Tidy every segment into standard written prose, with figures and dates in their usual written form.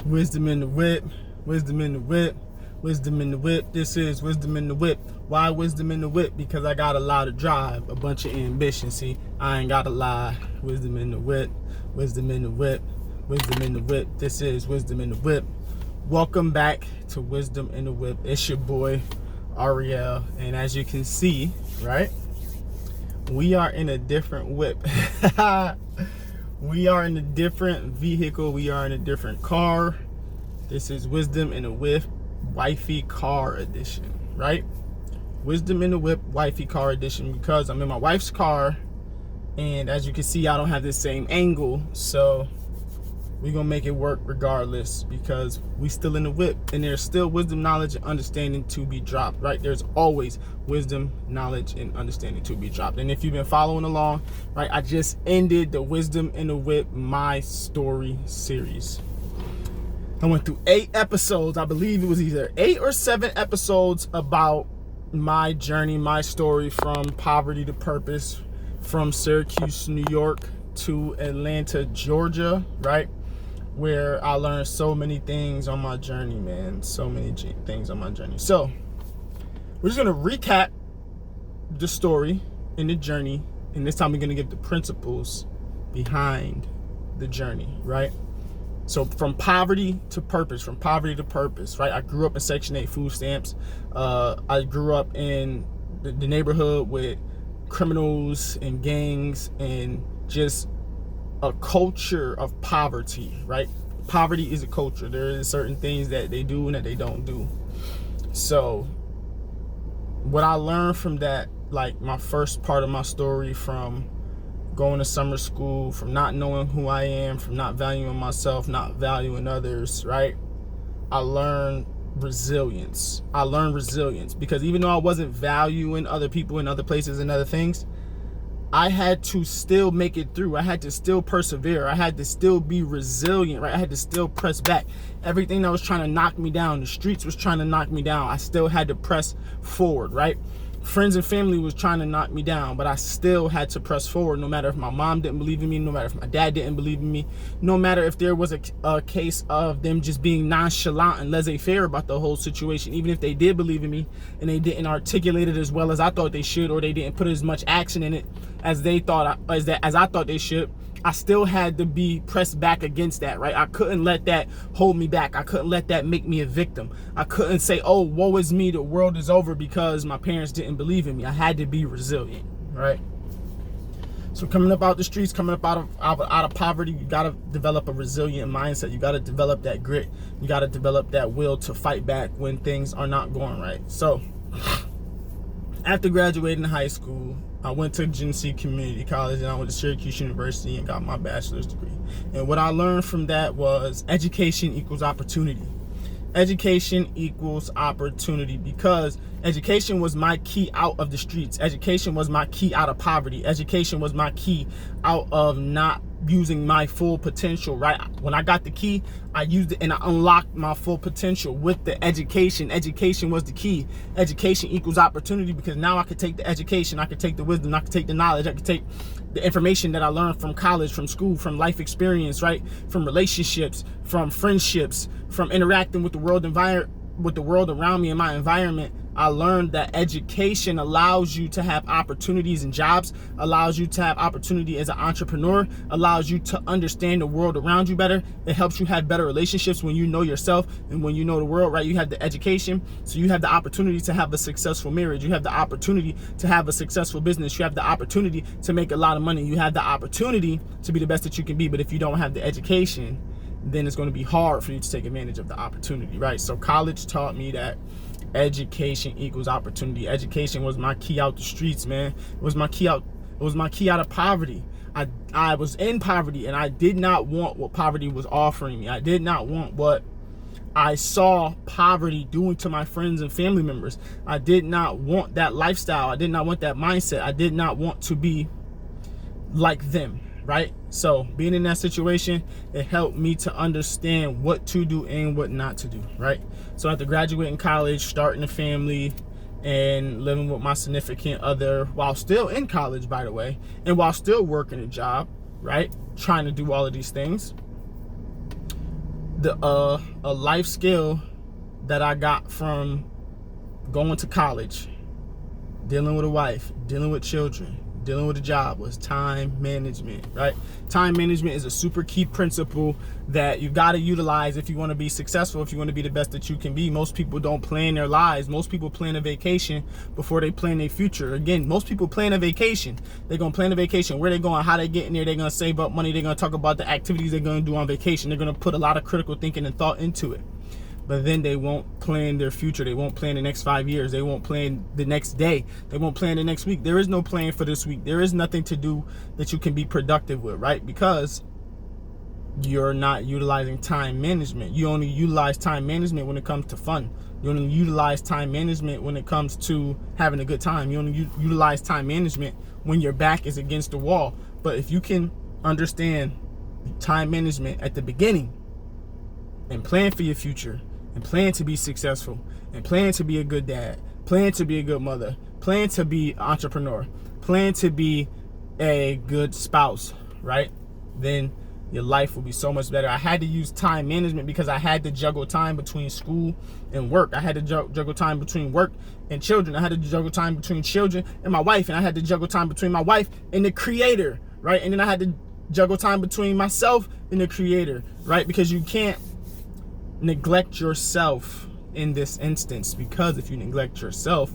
Wisdom in the whip, wisdom in the whip, wisdom in the whip. This is wisdom in the whip. Why wisdom in the whip? Because I got a lot of drive, a bunch of ambition. See, I ain't gotta lie. Wisdom in the whip, wisdom in the whip, wisdom in the whip. This is wisdom in the whip. Welcome back to Wisdom in the Whip. It's your boy, Ariel. And as you can see, right, we are in a different whip. We are in a different vehicle. We are in a different car. This is Wisdom in the Whip, Wifey Car Edition, right? Wisdom in the Whip, Wifey Car Edition, because I'm in my wife's car, and as you can see, I don't have the same angle, so we're gonna make it work regardless, because we still in the whip, and there's still wisdom, knowledge, and understanding to be dropped, right? There's always wisdom, knowledge, and understanding to be dropped. And if you've been following along, right, I just ended the Wisdom in the Whip My Story series. I went through 8 episodes. I believe it was either 8 or 7 episodes about my journey, my story from poverty to purpose, from Syracuse, New York to Atlanta, Georgia, right? Where I learned so many things on my journey, man. So many things on my journey. So we're just gonna recap the story and the journey, and this time we're gonna give the principles behind the journey, right? So from poverty to purpose, right? I grew up in Section 8 food stamps. I grew up in the neighborhood with criminals and gangs and just a culture of poverty, right? Poverty is a culture. There is certain things that they do and that they don't do. So what I learned from that, like my first part of my story, from going to summer school, from not knowing who I am, from not valuing myself, not valuing others, right? I learned resilience. Because even though I wasn't valuing other people in other places and other things, I had to still make it through. I had to still persevere. I had to still be resilient, right? I had to still press back. Everything that was trying to knock me down, the streets was trying to knock me down, I still had to press forward, right? Friends and family was trying to knock me down, but I still had to press forward, no matter if my mom didn't believe in me, no matter if my dad didn't believe in me, no matter if there was a case of them just being nonchalant and laissez-faire about the whole situation. Even if they did believe in me and they didn't articulate it as well as I thought they should, or they didn't put as much action in it as they thought, as I thought they should, I still had to be pressed back against that, right? I couldn't let that hold me back. I couldn't let that make me a victim. I couldn't say, oh, woe is me, the world is over, because my parents didn't believe in me. I had to be resilient, right? So coming up out the streets, coming up out of poverty, you got to develop a resilient mindset. You got to develop that grit. You got to develop that will to fight back when things are not going right. So after graduating high school, I went to Genesee Community College, and I went to Syracuse University and got my bachelor's degree. And what I learned from that was education equals opportunity. Education equals opportunity, because education was my key out of the streets. Education was my key out of poverty. Education was my key out of not using my full potential, right? When I got the key, I used it and I unlocked my full potential with the education. Education was the key. Education equals opportunity, because now I could take the education, I could take the wisdom, I could take the knowledge, I could take the information that I learned from college, from school, from life experience, right? From relationships, from friendships, from interacting with the world around me and my environment. I learned that education allows you to have opportunities and jobs, allows you to have opportunity as an entrepreneur, allows you to understand the world around you better. It helps you have better relationships when you know yourself and when you know the world, right? You have the education, so you have the opportunity to have a successful marriage. You have the opportunity to have a successful business. You have the opportunity to make a lot of money. You have the opportunity to be the best that you can be. But if you don't have the education, then it's going to be hard for you to take advantage of the opportunity, right? So college taught me that education equals opportunity. Education was my key out the streets, man. It was my key out of poverty. I was in poverty, and I did not want what poverty was offering me. I did not want what I saw poverty doing to my friends and family members. I did not want that lifestyle. I did not want that mindset. I did not want to be like them, right? So being in that situation, it helped me to understand what to do and what not to do, right? So after graduating college, starting a family, and living with my significant other while still in college, by the way, and while still working a job, right? Trying to do all of these things. a life skill that I got from going to college, dealing with a wife, dealing with children, dealing with a job, was time management, right? Time management is a super key principle that you got to utilize if you want to be successful, if you want to be the best that you can be. Most people don't plan their lives. Most people plan a vacation before they plan their future. Again, most people plan a vacation. They're going to plan a vacation, where they're going, how they get in there. They're going to save up money. They're going to talk about the activities they're going to do on vacation. They're going to put a lot of critical thinking and thought into it. But then they won't plan their future. They won't plan the next 5 years. They won't plan the next day. They won't plan the next week. There is no plan for this week. There is nothing to do that you can be productive with, right? Because you're not utilizing time management. You only utilize time management when it comes to fun. You only utilize time management when it comes to having a good time. You only utilize time management when your back is against the wall. But if you can understand time management at the beginning and plan for your future, and plan to be successful, and plan to be a good dad, plan to be a good mother, plan to be an entrepreneur, plan to be a good spouse, right? Then your life will be so much better. I had to use time management because I had to juggle time between school and work. I had to juggle time between work and children. I had to juggle time between children and my wife, and I had to juggle time between my wife and the creator, right? And then I had to juggle time between myself and the creator, right? Because you can't neglect yourself in this instance, because if you neglect yourself,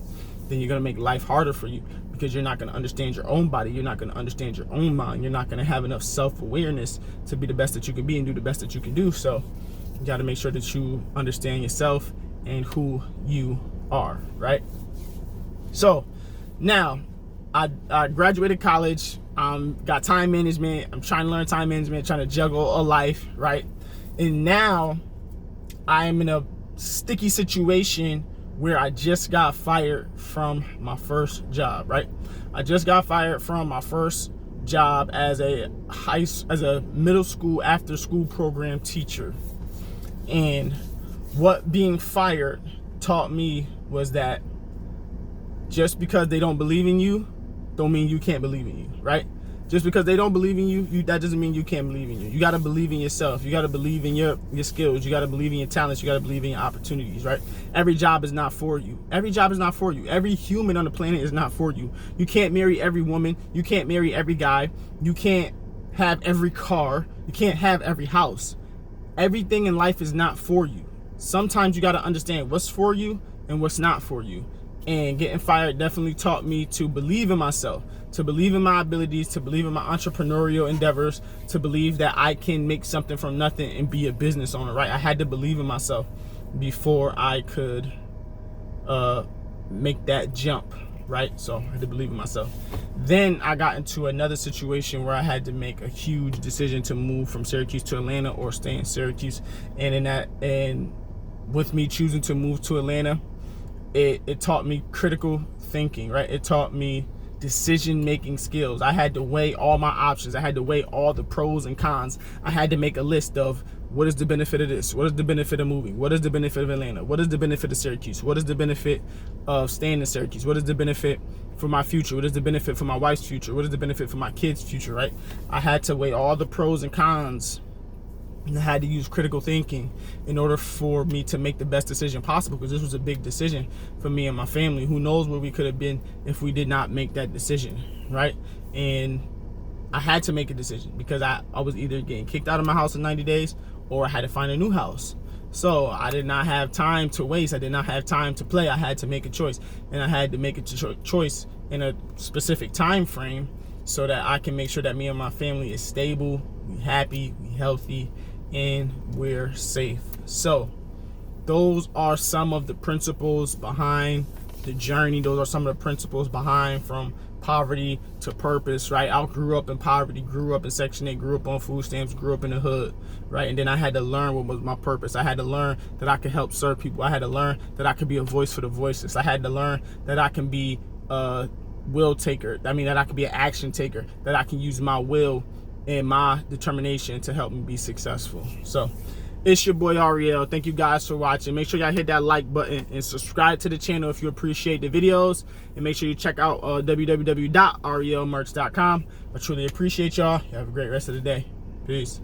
then you're going to make life harder for you, because you're not going to understand your own body. You're not going to understand your own mind. You're not going to have enough self-awareness to be the best that you can be and do the best that you can do. So you got to make sure that you understand yourself and who you are, right? So now I graduated college, got time management. I'm trying to learn time management, trying to juggle a life, right? And now I am in a sticky situation where I just got fired from my first job, right? I just got fired from my first job as a middle school after school program teacher. And what being fired taught me was that just because they don't believe in you, don't mean you can't believe in you, right? Just because they don't believe in you, that doesn't mean you can't believe in you. You got to believe in yourself. You got to believe in your skills. You got to believe in your talents. You got to believe in your opportunities, right? Every job is not for you. Every job is not for you. Every human on the planet is not for you. You can't marry every woman. You can't marry every guy. You can't have every car. You can't have every house. Everything in life is not for you. Sometimes you got to understand what's for you and what's not for you. And getting fired definitely taught me to believe in myself, to believe in my abilities, to believe in my entrepreneurial endeavors, to believe that I can make something from nothing and be a business owner, right? I had to believe in myself before I could make that jump, right? So I had to believe in myself. Then I got into another situation where I had to make a huge decision to move from Syracuse to Atlanta or stay in Syracuse. And with me choosing to move to Atlanta, it taught me critical thinking, right? It taught me decision-making skills. I had to weigh all my options. I had to weigh all the pros and cons. I had to make a list of what is the benefit of this? What is the benefit of moving? What is the benefit of Atlanta? What is the benefit of Syracuse? What is the benefit of staying in Syracuse? What is the benefit for my future? What is the benefit for my wife's future? What is the benefit for my kids' future, right? I had to weigh all the pros and cons, and I had to use critical thinking in order for me to make the best decision possible, because this was a big decision for me and my family. Who knows where we could have been if we did not make that decision, right? And I had to make a decision because I was either getting kicked out of my house in 90 days or I had to find a new house. So I did not have time to waste. I did not have time to play. I had to make a choice, and I had to make a choice in a specific time frame so that I can make sure that me and my family is stable, we happy, we healthy, and we're safe. So those are some of the principles behind the journey. Those are some of the principles behind from poverty to purpose, right? I grew up in poverty, grew up in Section 8, grew up on food stamps, grew up in the hood, right? And then I had to learn what was my purpose. I had to learn that I could help serve people. I had to learn that I could be a voice for the voiceless. I had to learn that I can be a will taker. I mean, that I can be an action taker, that I can use my will and my determination to help me be successful. So it's your boy Ariel. Thank you guys for watching. Make sure y'all hit that like button and subscribe to the channel if you appreciate the videos, and make sure you check out www.arielmerch.com. I truly appreciate y'all. You have a great rest of the day. Peace.